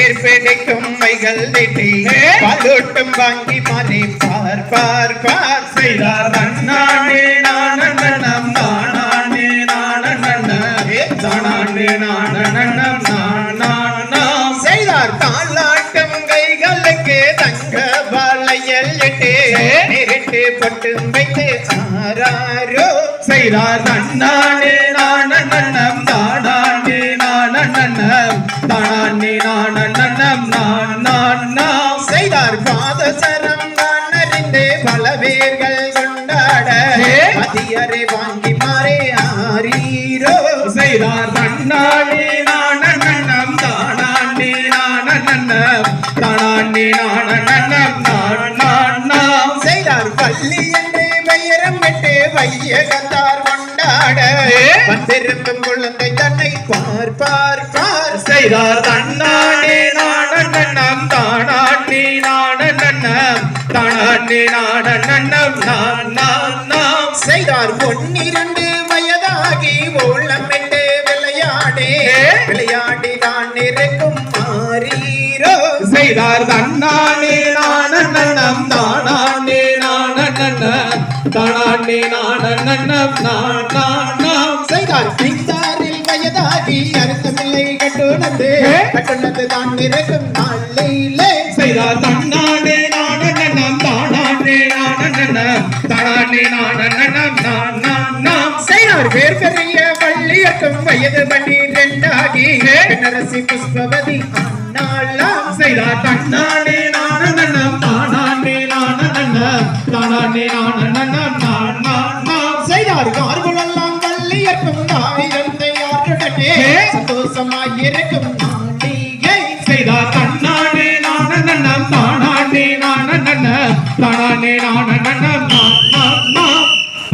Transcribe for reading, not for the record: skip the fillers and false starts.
நீர் பிடிக்கும் மைகள் நீட்டி பாலூட்டும் வாங்கி மாறி பார் பார் பார் செய்தார் தன்னானே நானண்ணம் தானானே நானண்ண தானானே நானண்ணம் நான் செய்தார் தாளாட்டும் கைகளுக்கு தங்க வாழையல் இட்டு நிறுட்டு பட்டு வைத்து ஆராரோ செய்தார் தன்னானே நானண்ணம் தானானே நானண்ணம் தானானே நானண்ணம் நான் செய்தார் பாதசரம் நான் அறிந்து பல பேர்கள் கொண்டாட அதியரை வாங்கி மாறே ஆரீரோ செய்தார் தன்னானே நானண்ணம் தானானே நானண்ணம் தானானே நானண்ணம் நான் செய்தார் பள்ளி என்று பெயரம் விட்டு வையகத்தார் கொண்டாட வந்திருக்கும் குழந்தை தன்னை பார் பார் பார் செய்தார் தன்னானே நானண்ணம் தானானே நானண்ணம் தானானே நானண்ணம் நான் செய்தார் 12 வயதாகி ஓளமிட்டு விளையாடி தான் இருக்கும் மாறீரோ செய்தார் தன்னானே நானண்ணம் தானானே நானண்ணம் தானானே நானண்ணம் நான் செய்தார் 5 வயதாகி அர்த்தமில்லை கட்டுனது தான் இருக்கும் நாளிலே செய்தார் தன்னானே நானண்ணம் தானானே நானண்ணம் தானானே நானண்ணம் நான் செய்தார் பேர் பெரிய வள்ளியக்கும் வயது 12 நரசி புஷ்பவதி அண்ணாளாம் செய்தார் தன்னானே நானண்ணம் தானானே நானண்ணம் தானானே நானண்ணம் நான் செய்தார் கார்குழெல்லாம் வள்ளியக்கும் ஆயிரத்தை ஆற்றுடனே சந்தோஷமாயிருக்கும் நாளிகை செய்தார் தன்னானே நானண்ணம் தானானே நானண்ணம் தானானே நானண்ணம்